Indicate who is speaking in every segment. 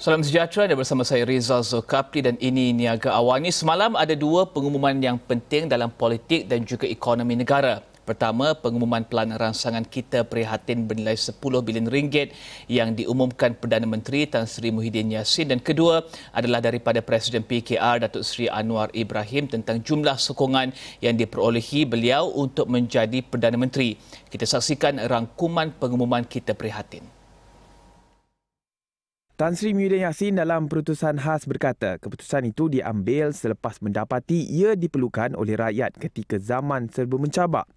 Speaker 1: Salam sejahtera, dan bersama saya Rizal Zulkafli dan ini Niaga Awani. Semalam ada dua pengumuman yang penting dalam politik dan juga ekonomi negara. Pertama, pengumuman pelan rangsangan Kita Prihatin bernilai 10 bilion ringgit yang diumumkan Perdana Menteri Tan Sri Muhyiddin Yassin, dan kedua adalah daripada Presiden PKR Datuk Seri Anwar Ibrahim tentang jumlah sokongan yang diperolehi beliau untuk menjadi Perdana Menteri. Kita saksikan rangkuman pengumuman Kita Prihatin.
Speaker 2: Tan Sri Muhyiddin Yassin dalam perutusan khas berkata keputusan itu diambil selepas mendapati ia diperlukan oleh rakyat ketika zaman serba mencabar.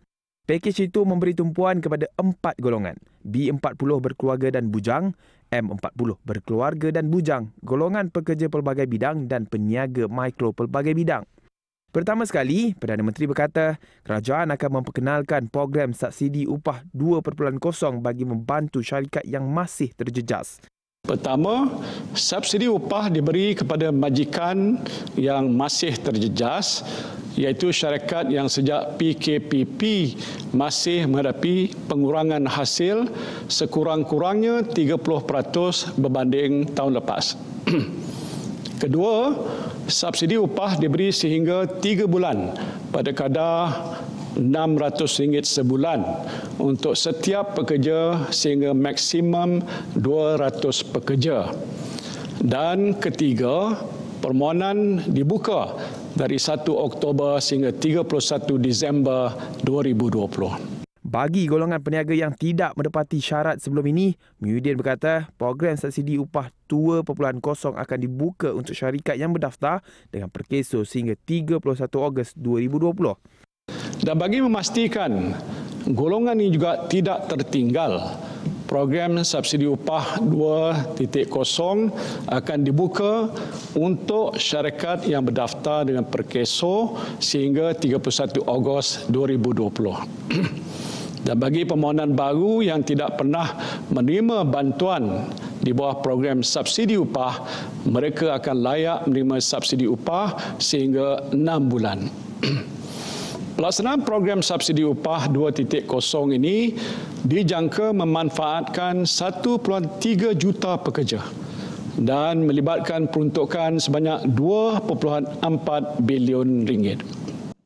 Speaker 2: Pakej itu memberi tumpuan kepada 4 golongan: B40 berkeluarga dan bujang, M40 berkeluarga dan bujang, golongan pekerja pelbagai bidang dan peniaga mikro pelbagai bidang. Pertama sekali, Perdana Menteri berkata kerajaan akan memperkenalkan program subsidi upah 2.0 bagi membantu syarikat yang masih terjejas.
Speaker 3: Pertama, subsidi upah diberi kepada majikan yang masih terjejas, iaitu syarikat yang sejak PKPP masih menghadapi pengurangan hasil sekurang-kurangnya 30% berbanding tahun lepas. Kedua, subsidi upah diberi sehingga 3 bulan pada kadar RM600 sebulan untuk setiap pekerja sehingga maksimum 200 pekerja. Dan ketiga, permohonan dibuka dari 1 Oktober sehingga 31 Disember 2020.
Speaker 2: Bagi golongan peniaga yang tidak menepati syarat sebelum ini, Muhyiddin berkata program subsidi upah 2.0 akan dibuka untuk syarikat yang berdaftar dengan perkeso sehingga 31 Ogos 2020.
Speaker 3: Dan bagi memastikan golongan ini juga tidak tertinggal, program subsidi upah 2.0 akan dibuka untuk syarikat yang berdaftar dengan perkeso sehingga 31 Ogos 2020. Dan bagi permohonan baru yang tidak pernah menerima bantuan di bawah program subsidi upah, mereka akan layak menerima subsidi upah sehingga 6 bulan. Pelaksanaan program subsidi upah 2.0 ini dijangka memanfaatkan 1.3 juta pekerja dan melibatkan peruntukan sebanyak 2.4 bilion ringgit.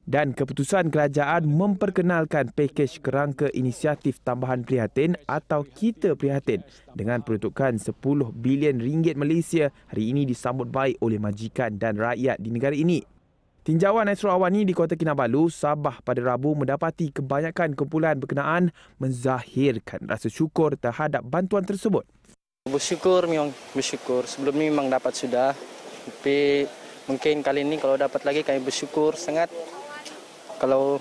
Speaker 2: Dan keputusan kerajaan memperkenalkan pakej kerangka inisiatif tambahan prihatin atau Kita Prihatin dengan peruntukan 10 bilion ringgit Malaysia hari ini disambut baik oleh majikan dan rakyat di negara ini. Tinjauan Astro Awani di Kota Kinabalu, Sabah pada Rabu mendapati kebanyakan kumpulan berkenaan menzahirkan rasa syukur terhadap bantuan tersebut.
Speaker 4: Bersyukur, memang bersyukur. Sebelum ni memang dapat sudah. Tapi mungkin kali ini kalau dapat lagi kami bersyukur sangat. Kalau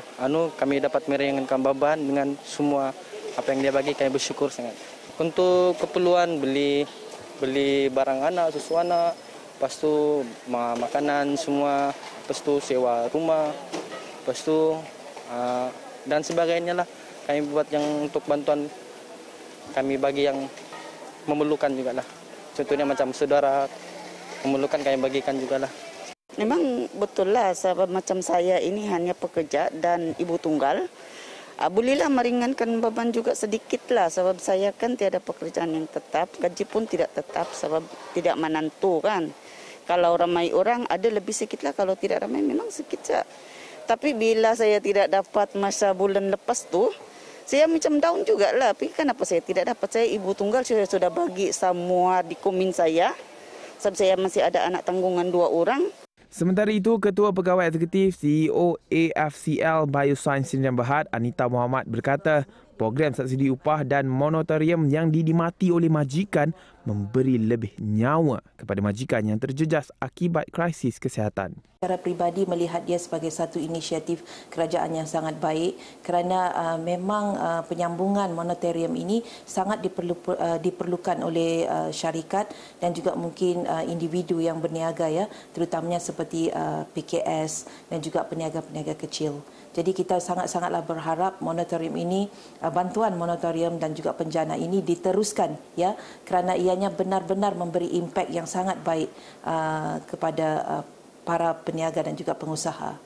Speaker 4: kami dapat meringankan beban dengan semua apa yang dia bagi, kami bersyukur sangat. Untuk keperluan beli barang anak, susu anak, lepas tu makanan semua, lepas tu sewa rumah, lepas tu dan sebagainya lah. Kami buat yang untuk bantuan kami bagi yang memerlukan juga lah. Contohnya macam saudara memerlukan, kami bagikan juga lah.
Speaker 5: Memang betul lah, sebab macam saya ini hanya pekerja dan ibu tunggal. Bolehlah meringankan beban juga sedikit lah, sebab saya kan tiada pekerjaan yang tetap, gaji pun tidak tetap sebab tidak menentu kan. Kalau ramai orang ada lebih sikit lah, kalau tidak ramai memang sikit saja. Tapi bila saya tidak dapat masa bulan lepas tu, saya macam down juga lah. Tapi kenapa saya tidak dapat? Saya ibu tunggal, saya sudah bagi semua di komin saya. Sebab saya masih ada anak tanggungan 2 orang.
Speaker 2: Sementara itu, Ketua Pegawai Eksekutif CEO AFCL Bioscience Sdn Bhd Anita Mohamad berkata program subsidi upah dan moratorium yang dinikmati oleh majikan memberi lebih nyawa kepada majikan yang terjejas akibat krisis kesihatan.
Speaker 6: Secara peribadi melihat dia sebagai satu inisiatif kerajaan yang sangat baik kerana memang penyambungan moratorium ini sangat diperlukan oleh syarikat dan juga mungkin individu yang berniaga, ya, terutamanya seperti PKS dan juga peniaga-peniaga kecil. Jadi kita sangat-sangatlah berharap moratorium ini, bantuan moratorium dan juga penjana ini diteruskan, ya, kerana ianya benar-benar memberi impak yang sangat baik kepada para peniaga dan juga pengusaha.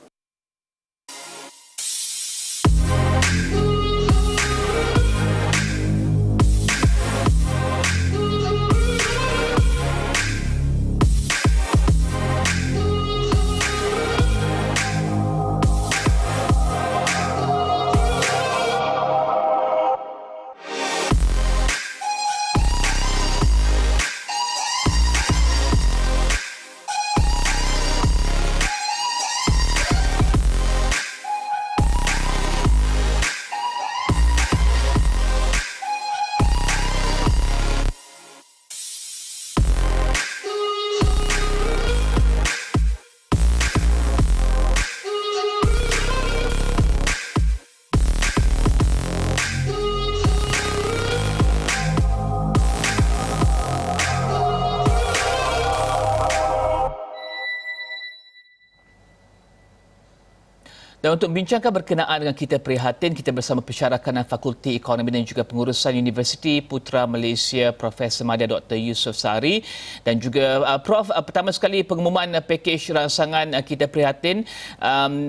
Speaker 1: Dan untuk membincangkan berkenaan dengan kita prihatin, kita bersama pensyarah kanan Fakulti Ekonomi dan juga Pengurusan Universiti Putra Malaysia Profesor Madya Dr. Yusof Sari, dan juga Prof, pertama sekali pengumuman pakej ransangan kita prihatin.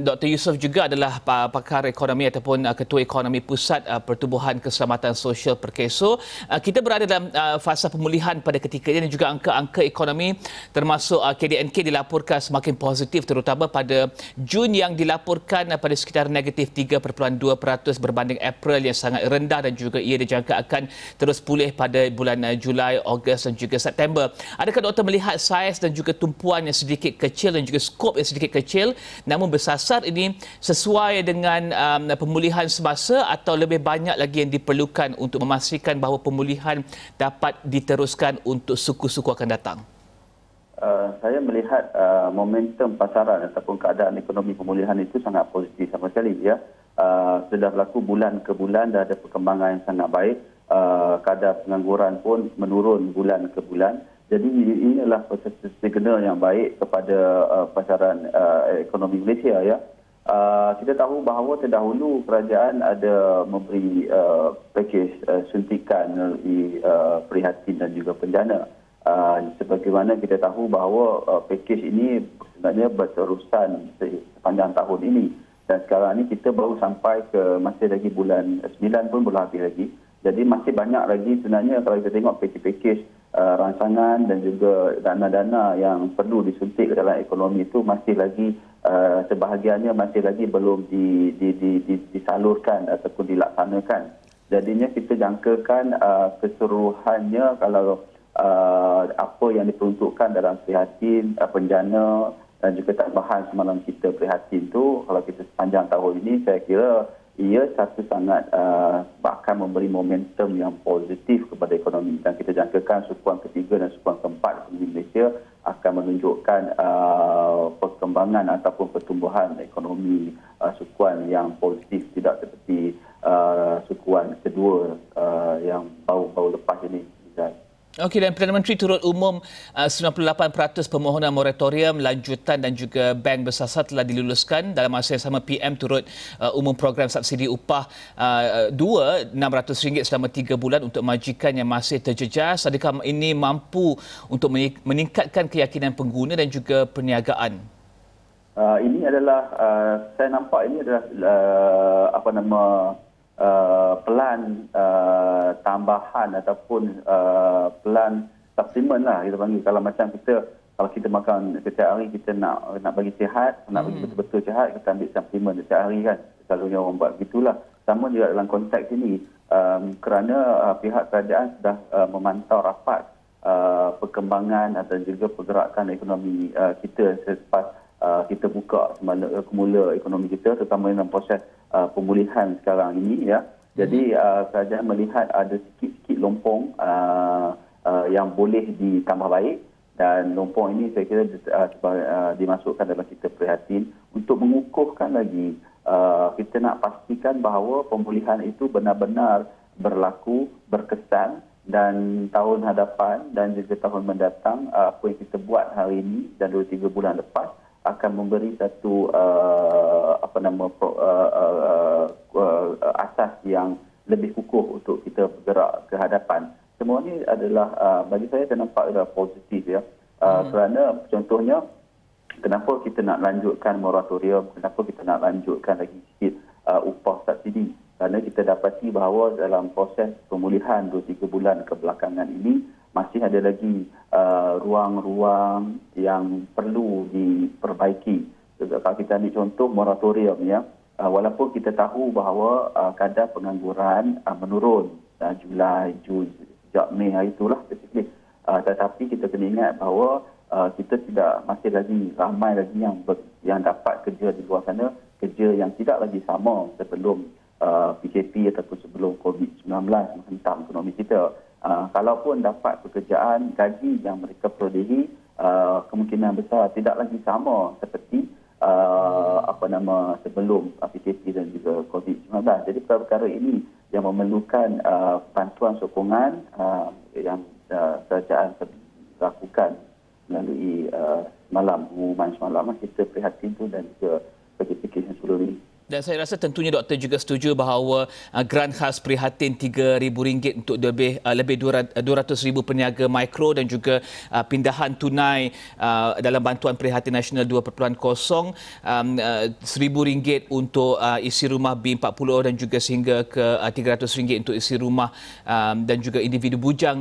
Speaker 1: Dr. Yusof juga adalah pakar ekonomi ataupun Ketua Ekonomi Pusat Pertubuhan Keselamatan Sosial Perkeso. Kita berada dalam fasa pemulihan pada ketika ini dan juga angka-angka ekonomi termasuk KDNK dilaporkan semakin positif, terutama pada Jun yang dilaporkan pada sekitar negatif 3.2% berbanding April yang sangat rendah, dan juga ia dijangka akan terus pulih pada bulan Julai, Ogos dan juga September. Adakah doktor melihat saiz dan juga tumpuan yang sedikit kecil dan juga skop yang sedikit kecil namun bersasar ini sesuai dengan pemulihan semasa, atau lebih banyak lagi yang diperlukan untuk memastikan bahawa pemulihan dapat diteruskan untuk suku-suku akan datang?
Speaker 7: Saya melihat momentum pasaran ataupun keadaan ekonomi pemulihan itu sangat positif sama sekali, ya. Sudah berlaku bulan ke bulan, dah ada perkembangan yang sangat baik. Kadar pengangguran pun menurun bulan ke bulan. Jadi ini adalah signal yang baik kepada pasaran ekonomi Malaysia, ya. Kita tahu bahawa terdahulu kerajaan ada memberi pakej suntikan melalui prihatin dan juga penjana. Sebagaimana kita tahu bahawa pakej ini sebenarnya berterusan sepanjang tahun ini, dan sekarang ini kita baru sampai ke masih lagi bulan 9 pun belum habis lagi. Jadi masih banyak lagi sebenarnya kalau kita tengok pakej ransangan dan juga dana-dana yang perlu disuntik dalam ekonomi itu masih lagi sebahagiannya masih lagi belum disalurkan ataupun dilaksanakan. Jadinya kita jangkakan keseluruhannya kalau apa yang diperuntukkan dalam prihatin, penjana dan juga tambahan semalam kita prihatin tu, kalau kita sepanjang tahun ini, saya kira ia satu sangat akan memberi momentum yang positif kepada ekonomi, dan kita jangkakan sukuan ketiga dan sukuan keempat di Malaysia akan menunjukkan perkembangan ataupun pertumbuhan ekonomi sukuan yang positif, tidak seperti sukuan kedua yang baru lepas ini.
Speaker 1: Okey, dan Perdana Menteri turut umum 98% permohonan moratorium, lanjutan dan juga bank bersasar telah diluluskan. Dalam masa yang sama, PM turut umum program subsidi upah RM600 selama 3 bulan untuk majikan yang masih terjejas. Adakah ini mampu untuk meningkatkan keyakinan pengguna dan juga perniagaan?
Speaker 7: Ini adalah, saya nampak ini adalah pelan tambahan ataupun pelan supplement lah kita panggil. Kalau macam kalau kita makan setiap hari, kita nak bagi sihat, nak bagi betul-betul sihat, kita ambil supplement setiap hari kan. Selalunya orang buat begitulah. Sama juga dalam konteks ini, kerana pihak kerajaan sudah memantau rapat perkembangan dan juga pergerakan ekonomi kita selepas kita buka semula ekonomi kita, terutama dalam proses pemulihan sekarang ini, ya. Jadi kerajaan melihat ada sikit-sikit lompong yang boleh ditambah baik, dan lompong ini saya kira dimasukkan dalam kita prihatin untuk mengukuhkan lagi. Kita nak pastikan bahawa pemulihan itu benar-benar berlaku, berkesan, dan tahun hadapan dan juga tahun mendatang apa yang kita buat hari ini dan 2-3 bulan lepas akan memberi satu asas yang lebih kukuh untuk kita bergerak ke hadapan. Semua ini adalah bagi saya nampak adalah positif, ya. Kerana contohnya, kenapa kita nak lanjutkan moratorium, kenapa kita nak lanjutkan lagi sikit upah subsidi? Kerana kita dapati bahawa dalam proses pemulihan 2-3 bulan kebelakangan ini masih ada lagi ruang-ruang yang perlu diperbaiki. Kalau kita ambil contoh moratorium, ya, walaupun kita tahu bahawa kadar pengangguran menurun Julai, Jun, sejak Mei hari itulah basically. Tetapi kita kena ingat bahawa kita masih lagi ramai lagi yang dapat kerja di luar sana, kerja yang tidak lagi sama sebelum PKP ataupun sebelum COVID-19 menghentam ekonomi kita. Kalaupun dapat pekerjaan, gaji yang mereka perolehi kemungkinan besar tidak lagi sama seperti sebelum PKP dan juga COVID-19. Jadi perkara ini yang memerlukan bantuan sokongan yang kerajaan lakukan melalui pengumuman semalam kita prihatin tu, dan juga PKP yang sebelum ini.
Speaker 1: Dan saya rasa tentunya doktor juga setuju bahawa grant khas prihatin RM3,000 untuk lebih RM200,000 peniaga mikro dan juga pindahan tunai dalam bantuan prihatin nasional 2.0 RM1,000 untuk isi rumah B40 dan juga sehingga ke RM300 untuk isi rumah dan juga individu bujang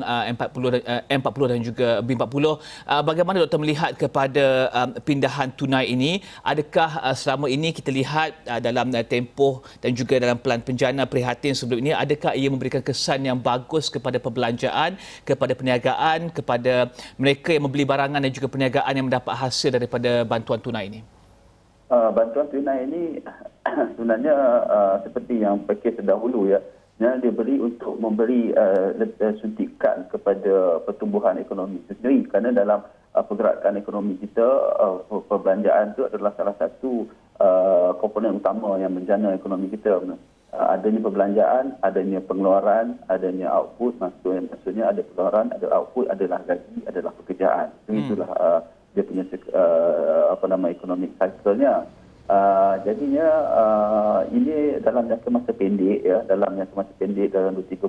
Speaker 1: M40 dan juga B40. Bagaimana doktor melihat kepada pindahan tunai ini? Adakah selama ini kita lihat dalam tempoh dan juga dalam pelan penjana prihatin sebelum ini, adakah ia memberikan kesan yang bagus kepada perbelanjaan, kepada perniagaan, kepada mereka yang membeli barangan dan juga perniagaan yang mendapat hasil daripada bantuan tunai ini?
Speaker 7: Bantuan tunai ini sebenarnya seperti yang pakej terdahulu ya, yang diberi untuk memberi suntikan kepada pertumbuhan ekonomi itu sendiri, kerana dalam pergerakan ekonomi kita, perbelanjaan itu adalah salah satu komponen utama yang menjana ekonomi kita. Adanya perbelanjaan, adanya pengeluaran, adanya output, maksudnya ada pengeluaran, ada output, adalah gaji, adalah pekerjaan. Itulah dia punya economic cycle-nya. Jadinya ini dalam jangka masa pendek ya, dalam 2-3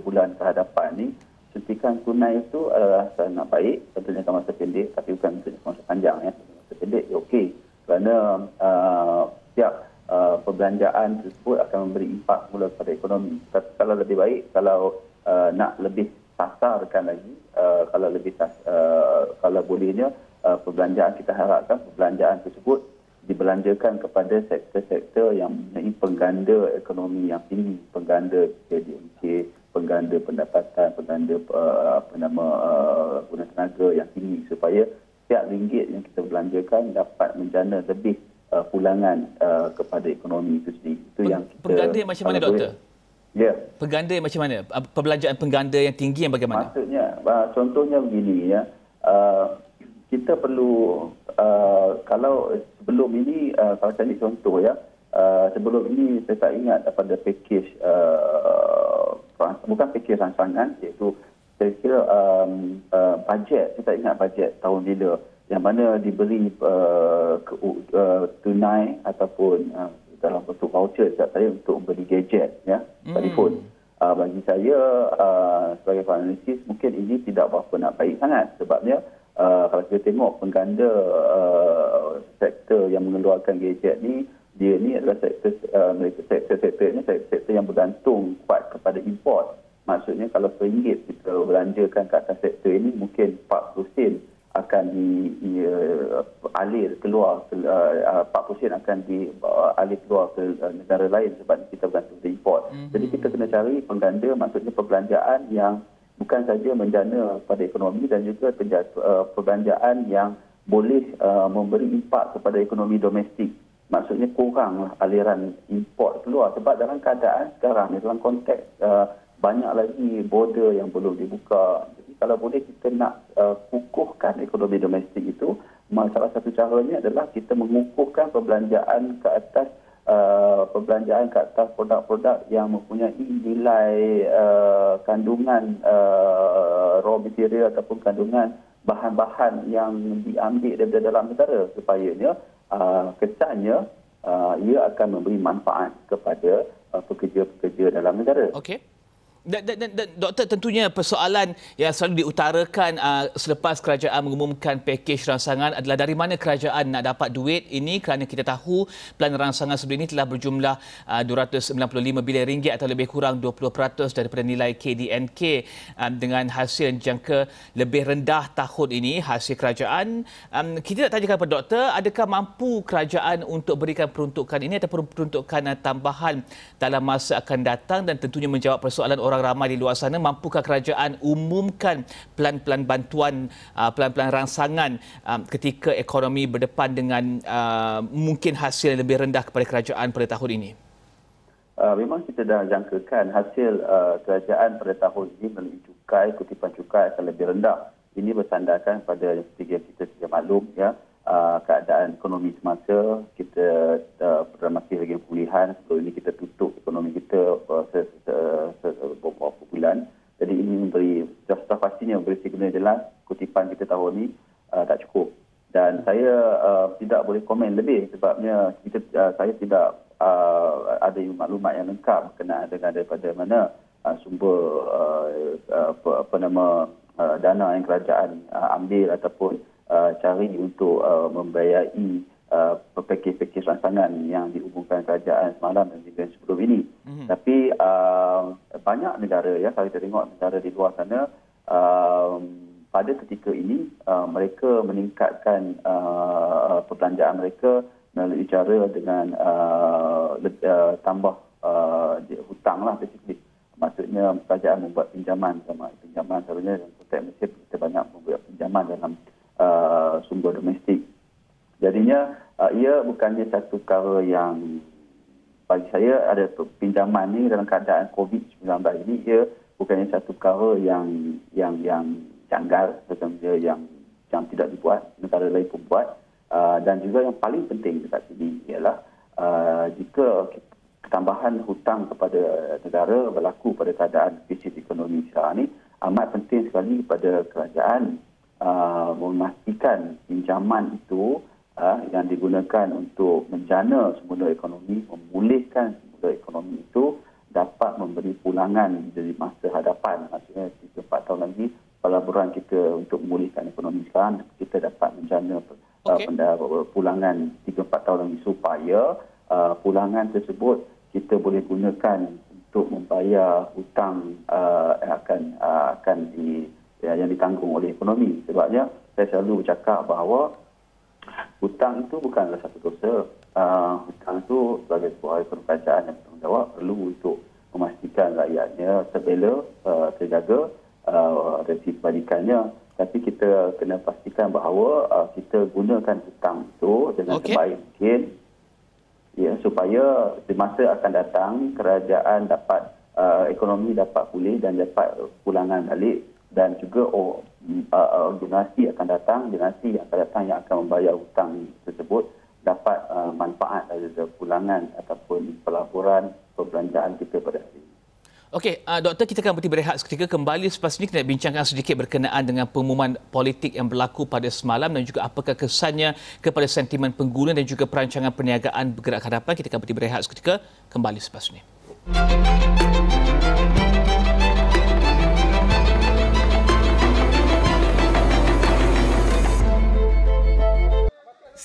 Speaker 7: bulan ke hadapan ni, suntikan tunai itu sangat baik untuk jangka masa pendek, tapi bukan untuk jangka masa panjang ya. Masa pendek okey, kerana setiap perbelanjaan tersebut akan memberi impak semula kepada ekonomi. Tapi kalau lebih baik, kalau nak lebih sasarkan lagi, kalau bolehnya perbelanjaan, kita harapkan perbelanjaan tersebut dibelanjakan kepada sektor-sektor yang mempunyai pengganda ekonomi yang tinggi, pengganda PDMK, pengganda pendapatan, pengganda guna tenaga yang tinggi, supaya setiap ringgit yang kita belanjakan dapat menjana lebih pulangan kepada ekonomi itu sendiri. Itu yang kita,
Speaker 1: pengganda yang macam mana doktor?
Speaker 7: Ya.
Speaker 1: Pengganda yang macam mana? Perbelanjaan pengganda yang tinggi yang bagaimana?
Speaker 7: Maksudnya, contohnya begini ya. Kita perlu kalau sebelum ini, kalau saya ambil contoh ya, sebelum ini saya tak ingat pada pakej, bukan pakej rancangan, iaitu saya kira bajet, saya tak ingat bajet tahun bila, yang mana diberi tunai ataupun dalam bentuk voucher saya untuk beli gadget ya, telefon. Bagi saya sebagai analisis, mungkin ini tidak berapa nak baik sangat, sebabnya kalau kita tengok pengganda sektor yang mengeluarkan gadget ni, dia ni adalah sektor yang bergantung kuat kepada import. Maksudnya kalau RM1 kita belanjakan ke atas sektor ini, mungkin 40% akan dialih keluar, 40% akan dialih keluar ke negara lain sebab kita bergantung di import. Jadi kita kena cari pengganda, maksudnya perbelanjaan yang bukan saja menjana pada ekonomi dan juga perbelanjaan yang boleh memberi impak kepada ekonomi domestik. Maksudnya kuranglah aliran import keluar, sebab dalam keadaan sekarang dalam konteks banyak lagi border yang belum dibuka. Jadi kalau boleh kita nak kukuhkan ekonomi domestik itu, salah satu caranya adalah kita mengukuhkan perbelanjaan ke atas produk-produk yang mempunyai nilai kandungan raw material ataupun kandungan bahan-bahan yang diambil daripada dalam negara, supaya kesannya ia akan memberi manfaat kepada pekerja-pekerja dalam negara.
Speaker 1: Okey. Dan doktor, tentunya persoalan yang selalu diutarakan selepas kerajaan mengumumkan pakej rangsangan adalah dari mana kerajaan nak dapat duit ini, kerana kita tahu pelan rangsangan sebelum ini telah berjumlah RM295 bilion atau lebih kurang 20% daripada nilai KDNK, dengan hasil yang dijangka lebih rendah tahun ini, hasil kerajaan. Kita nak tanyakan kepada doktor, adakah mampu kerajaan untuk berikan peruntukan ini ataupun peruntukan tambahan dalam masa akan datang, dan tentunya menjawab persoalan orang ramai di luar sana, mampukah kerajaan umumkan pelan-pelan bantuan, pelan-pelan rangsangan ketika ekonomi berdepan dengan mungkin hasil yang lebih rendah kepada kerajaan pada tahun ini?
Speaker 7: Memang kita dah jangkakan hasil kerajaan pada tahun ini melalui cukai, kutipan cukai akan lebih rendah. Ini bersandarkan pada seperti kita sedia maklum ya, keadaan ekonomi semasa kita masih lagi pemulihan. Sebelum ini kita tutup ekonomi kita beberapa bulan. Jadi ini memberi, sudah pastinya memberi signal jelas kutipan kita tahun ini tak cukup. Dan saya tidak boleh komen lebih sebabnya saya tidak ada maklumat yang lengkap berkenaan dengan daripada mana sumber dana yang kerajaan ambil ataupun cari untuk membiayai pakej-pakej rancangan yang diumumkan kerajaan semalam dan juga sebelum ini. Tapi banyak negara, ya, kalau kita tengok negara di luar sana, pada ketika ini mereka meningkatkan perbelanjaan mereka melalui cara dengan tambah hutang lah, basically. Maksudnya kerajaan membuat pinjaman selalunya dalam konteks Malaysia kita banyak membuat pinjaman dalam sumber domestik. Jadinya ia bukannya satu perkara yang, bagi saya, ada pinjaman ni dalam keadaan COVID-19 ini, ia bukannya satu perkara yang janggal, sebenarnya yang tidak dibuat, negara lain pun buat. Dan juga yang paling penting dekat sini ialah jika tambahan hutang kepada negara berlaku pada keadaan krisis ekonomi sekarang ini, amat penting sekali kepada kerajaan memastikan pinjaman itu yang digunakan untuk menjana semula ekonomi, memulihkan semula ekonomi itu dapat memberi pulangan dari masa hadapan. Maksudnya 3-4 tahun lagi pelaburan kita untuk memulihkan ekonomi sekarang, kita dapat menjana pulangan 3-4 tahun lagi supaya pulangan tersebut kita boleh gunakan untuk membayar hutang yang ditanggung oleh ekonomi. Sebabnya saya selalu bercakap bahawa hutang itu bukanlah satu dosa. Hutang itu sebagai sebuah kerajaan yang bertanggungjawab perlu untuk memastikan rakyatnya terbela, terjaga dari kebalikannya. Tapi kita kena pastikan bahawa kita gunakan hutang itu dengan sebaik mungkin, ya, supaya di masa akan datang kerajaan dapat ekonomi dapat pulih dan dapat pulangan balik, dan juga generasi yang akan datang yang akan membayar hutang tersebut dapat manfaat dari pulangan ataupun pelaburan perbelanjaan kita pada hari ini.
Speaker 1: Okey, Doktor, kita akan berehat seketika. Kembali selepas ini kita nak bincangkan sedikit berkenaan dengan pengumuman politik yang berlaku pada semalam dan juga apakah kesannya kepada sentimen pengguna dan juga perancangan perniagaan bergerak ke hadapan. Kita akan berehat seketika. Kembali selepas ini.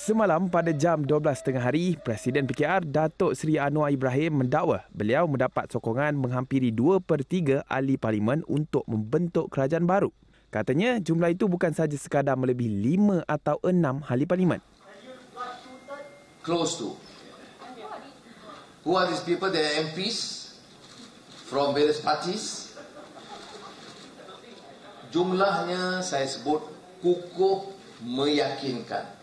Speaker 2: Semalam pada jam 12.30 hari, Presiden PKR Datuk Seri Anwar Ibrahim mendakwa beliau mendapat sokongan menghampiri 2/3 ahli parlimen untuk membentuk kerajaan baru. Katanya jumlah itu bukan sahaja sekadar melebihi 5 atau 6 ahli parlimen.
Speaker 8: Close to. Who are these people? They are MPs from various parties. Jumlahnya saya sebut kukuh meyakinkan.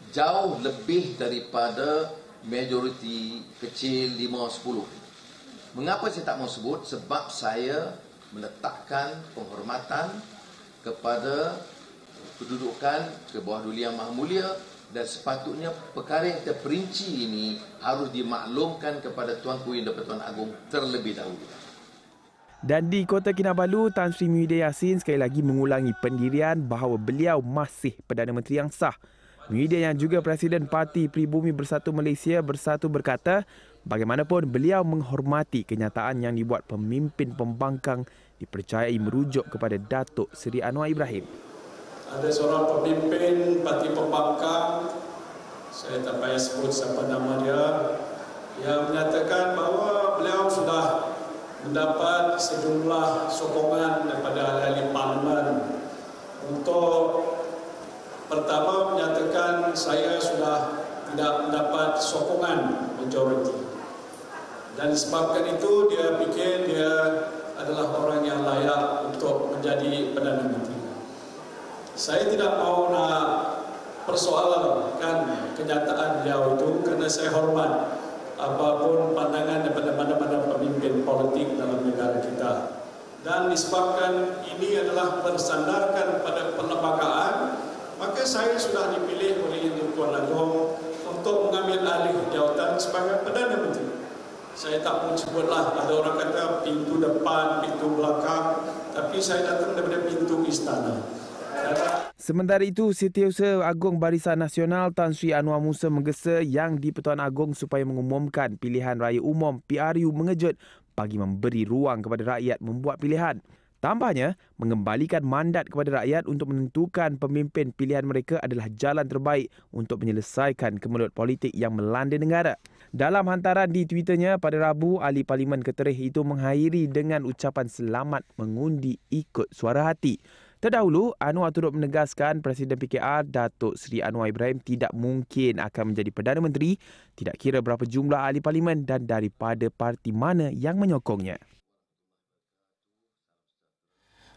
Speaker 8: Jauh lebih daripada majoriti kecil 5-10. Mengapa saya tak mau sebut? Sebab saya meletakkan penghormatan kepada kedudukan ke bawah Duli Yang Maha Mulia, dan sepatutnya perkara yang terperinci ini harus dimaklumkan kepada Tuanku Yang di-Pertuan Agong terlebih dahulu.
Speaker 2: Dan di Kota Kinabalu, Tan Sri Muhyiddin Yassin sekali lagi mengulangi pendirian bahawa beliau masih Perdana Menteri yang sah. Muhyiddin yang juga Presiden Parti Pribumi Bersatu Malaysia Bersatu berkata, bagaimanapun beliau menghormati kenyataan yang dibuat pemimpin pembangkang dipercayai merujuk kepada Datuk Seri Anwar Ibrahim.
Speaker 3: Ada seorang pemimpin parti pembangkang, saya tak payah sebut siapa nama dia, yang menyatakan bahawa beliau sudah mendapat sejumlah sokongan daripada ahli parlimen untuk pertama menyatakan saya sudah tidak mendapat sokongan majoriti. Dan disebabkan itu dia fikir dia adalah orang yang layak untuk menjadi Perdana Menteri. Saya tidak mau nak persoalkan kenyataan beliau itu kerana saya hormat apapun pandangan daripada mana-mana pemimpin politik dalam negara kita. Dan disebabkan ini adalah bersandarkan pada perlembagaan, maka saya sudah dipilih oleh Yang di-Pertuan Agong untuk mengambil alih jawatan sebagai Perdana Menteri. Saya tak pun sebutlah, ada orang kata pintu depan, pintu belakang, tapi saya datang daripada pintu istana.
Speaker 2: Sementara itu, Setiausaha Agung Barisan Nasional Tan Sri Anwar Musa menggesa Yang di-Pertuan Agong supaya mengumumkan pilihan raya umum PRU mengejut bagi memberi ruang kepada rakyat membuat pilihan. Tambahnya, mengembalikan mandat kepada rakyat untuk menentukan pemimpin pilihan mereka adalah jalan terbaik untuk menyelesaikan kemelut politik yang melanda negara. Dalam hantaran di Twitternya pada Rabu, Ahli Parlimen Keterih itu mengakhiri dengan ucapan selamat mengundi ikut suara hati. Terdahulu, Anwar turut menegaskan Presiden PKR Datuk Seri Anwar Ibrahim tidak mungkin akan menjadi Perdana Menteri, tidak kira berapa jumlah ahli parlimen dan daripada parti mana yang menyokongnya.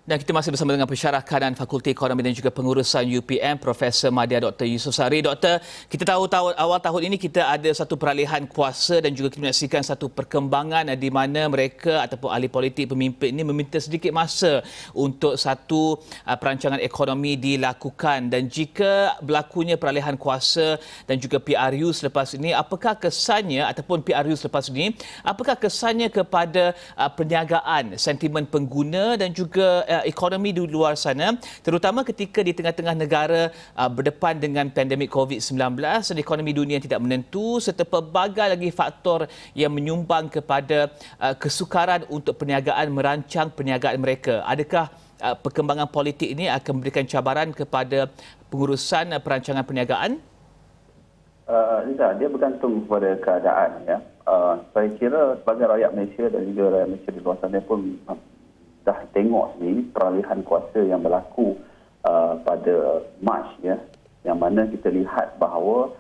Speaker 1: Dan kita masih bersama dengan pensyarah kanan Fakulti Ekonomi dan juga Pengurusan UPM, Profesor Madya Dr. Yusof Sari. Doktor, kita tahu awal tahun ini kita ada satu peralihan kuasa dan juga kita menyaksikan satu perkembangan di mana mereka ataupun ahli politik pemimpin ini meminta sedikit masa untuk satu perancangan ekonomi dilakukan. Dan jika berlakunya peralihan kuasa dan juga PRU selepas ini, apakah kesannya ataupun PRU selepas ini, apakah kesannya kepada perniagaan, sentimen pengguna dan juga ekonomi di luar sana, terutama ketika di tengah-tengah negara berdepan dengan pandemik COVID-19 dan ekonomi dunia yang tidak menentu serta pelbagai lagi faktor yang menyumbang kepada kesukaran untuk perniagaan merancang perniagaan mereka. Adakah perkembangan politik ini akan memberikan cabaran kepada pengurusan perancangan perniagaan?
Speaker 7: Dia bergantung kepada keadaan. Ya. Saya kira sebagai rakyat Malaysia dan juga rakyat Malaysia di luar sana pun dah tengok sendiri peralihan kuasa yang berlaku pada Mac, ya, yang mana kita lihat bahawa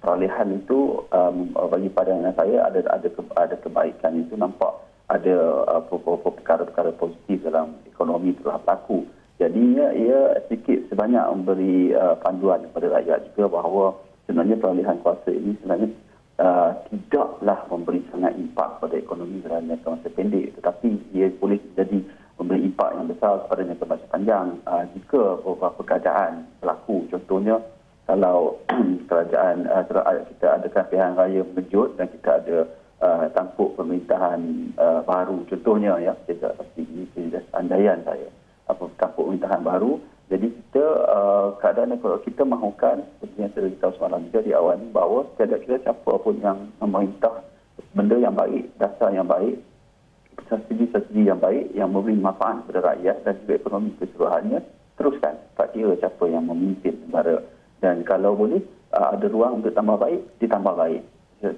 Speaker 7: peralihan itu bagi pandangan saya ada kebaikan. Itu nampak ada perkara-perkara positif dalam ekonomi telah berlaku. Jadinya ia sedikit sebanyak memberi panduan kepada rakyat juga bahawa sebenarnya peralihan kuasa ini sebenarnya tidaklah memberi sangat impak pada ekonomi dalam jangka masa pendek, tetapi ia boleh jadi memberi impak yang besar kepada jangka masa panjang jika beberapa keadaan berlaku. Contohnya, kalau kerajaan kita adakan pilihan raya mengejut dan kita ada tampuk pemerintahan baru, contohnya, ya, saya pasti ini andaian saya, tampuk pemerintahan baru. Jadi kita keadaan kalau kita mahukan seperti yang saya beritahu semalam juga di awal ini, bahawa tidak kira siapa pun yang memerintah benda yang baik, dasar yang baik, strategi yang baik yang memberi manfaat kepada rakyat dan juga ekonomi keseluruhannya, teruskan. Tak kira siapa yang memimpin negara. Dan kalau boleh ada ruang untuk tambah baik, ditambah baik.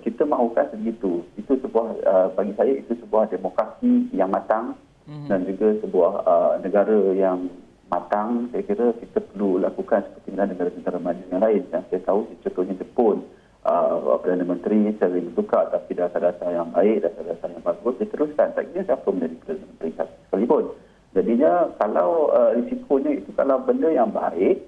Speaker 7: Kita mahukan segitu. Itu sebuah bagi saya itu sebuah demokrasi yang matang dan juga sebuah negara yang matang. Saya kira kita perlu lakukan seperti negara-negara maju yang lain. Yang saya tahu contohnya Jepun, Perdana Menteri sering bertukar tapi dasar-dasar yang baik, dasar-dasar yang bagus diteruskan. Tak kira siapa menjadi Perdana Menteri sekalipun. Jadinya kalau risikonya itu kalau benda yang baik,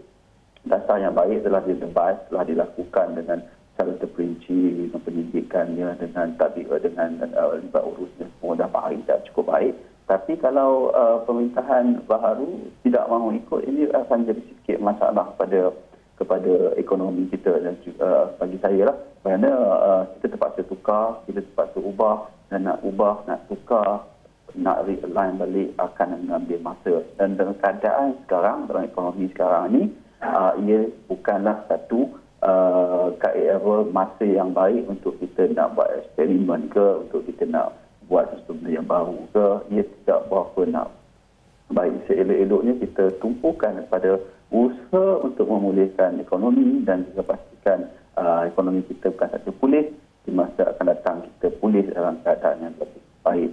Speaker 7: dasar yang baik telah dilebas, telah dilakukan dengan secara terperinci, dengan pendidikannya, dengan tadbir, dengan libat urusnya semua dah baik, dah cukup baik. Tapi kalau pemerintahan baharu tidak mahu ikut, ini akan jadi sikit masalah kepada ekonomi kita dan juga bagi saya lah. Kerana kita terpaksa tukar, kita terpaksa ubah, dan nak ubah, nak tukar, nak realign balik akan mengambil masa. Dan dalam keadaan sekarang, dalam ekonomi sekarang ini, ia bukanlah satu masa yang baik untuk kita nak buat eksperimen ke, untuk kita nak buat sesuatu yang baru ke. Ia tidak berapa nak baik. Seelok-eloknya kita tumpukan kepada usaha untuk memulihkan ekonomi dan juga pastikan ekonomi kita bukan saja pulih, di masa akan datang kita pulih dalam keadaan yang lebih baik.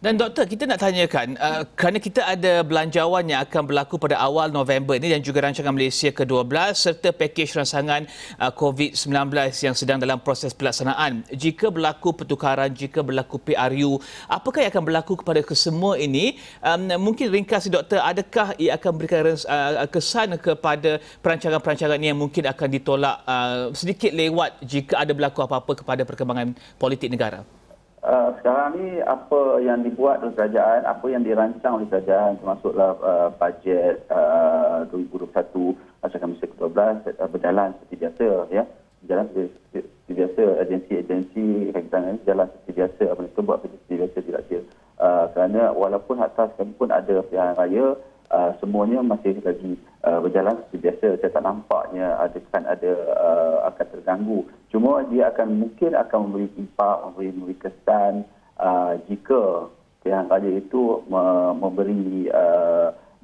Speaker 1: Dan doktor, kita nak tanyakan, kerana kita ada belanjawan yang akan berlaku pada awal November ini dan juga rancangan Malaysia ke-12 serta pakej rancangan COVID-19 yang sedang dalam proses pelaksanaan. Jika berlaku pertukaran, jika berlaku PRU, apakah yang akan berlaku kepada kesemua ini? Mungkin ringkas, doktor, adakah ia akan berikan kesan kepada perancangan-perancangan ini yang mungkin akan ditolak sedikit lewat jika ada berlaku apa-apa kepada perkembangan politik negara?
Speaker 7: Sekarang ni apa yang dibuat oleh kerajaan, apa yang dirancang oleh kerajaan, termasuklah bajet 2021 rancangan Malaysia ke-12 berjalan seperti biasa, ya. Berjalan seperti biasa, agensi-agensi kerajaan berjalan seperti biasa, apa itu buat seperti biasa, tidak kira. Kerana walaupun atas sekalipun ada pilihan raya, semuanya masih lagi berjalan seperti biasa. Saya tak nampaknya akan terganggu. Cuma dia mungkin akan memberi impak, memberi kesan jika pilihan raya itu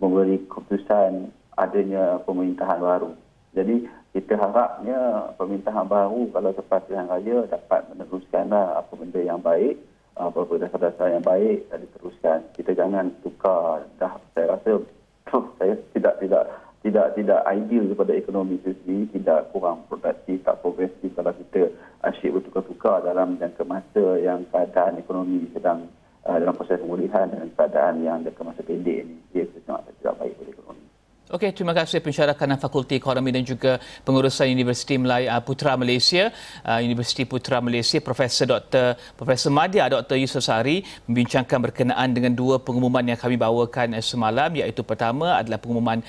Speaker 7: memberi keputusan adanya pemerintahan baru. Jadi kita harapnya pemerintahan baru kalau selepas pilihan raya dapat meneruskanlah apa benda yang baik, beberapa dasar-dasar yang baik dan diteruskan. Kita jangan tukar dah. Saya rasa saya tidak ideal kepada ekonomi itu sendiri, tidak kurang produktif, tak progresif kalau kita asyik bertukar-tukar dalam jangka masa yang keadaan ekonomi sedang dalam proses pemulihan dan keadaan yang jangka masa pendek ini. Ia sangat tidak baik bagi ekonomi.
Speaker 1: Okey, terima kasih pensyarah kanan Fakulti Ekonomi dan juga pengurusan Universiti Putra Malaysia, Universiti Putra Malaysia, Profesor Madya Dr. Yusof Sari membincangkan berkenaan dengan dua pengumuman yang kami bawakan semalam, iaitu pertama adalah pengumuman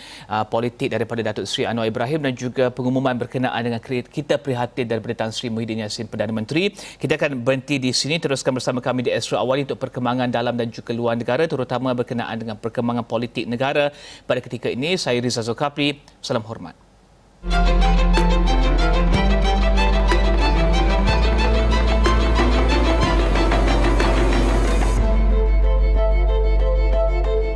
Speaker 1: politik daripada Datuk Seri Anwar Ibrahim dan juga pengumuman berkenaan dengan kita prihatin daripada Tan Sri Muhyiddin Yassin Perdana Menteri. Kita akan berhenti di sini, teruskan bersama kami di Astro Awali untuk perkembangan dalam dan juga luar negara, terutama berkenaan dengan perkembangan politik negara pada ketika ini. Saya Riza Zulkafli, salam hormat.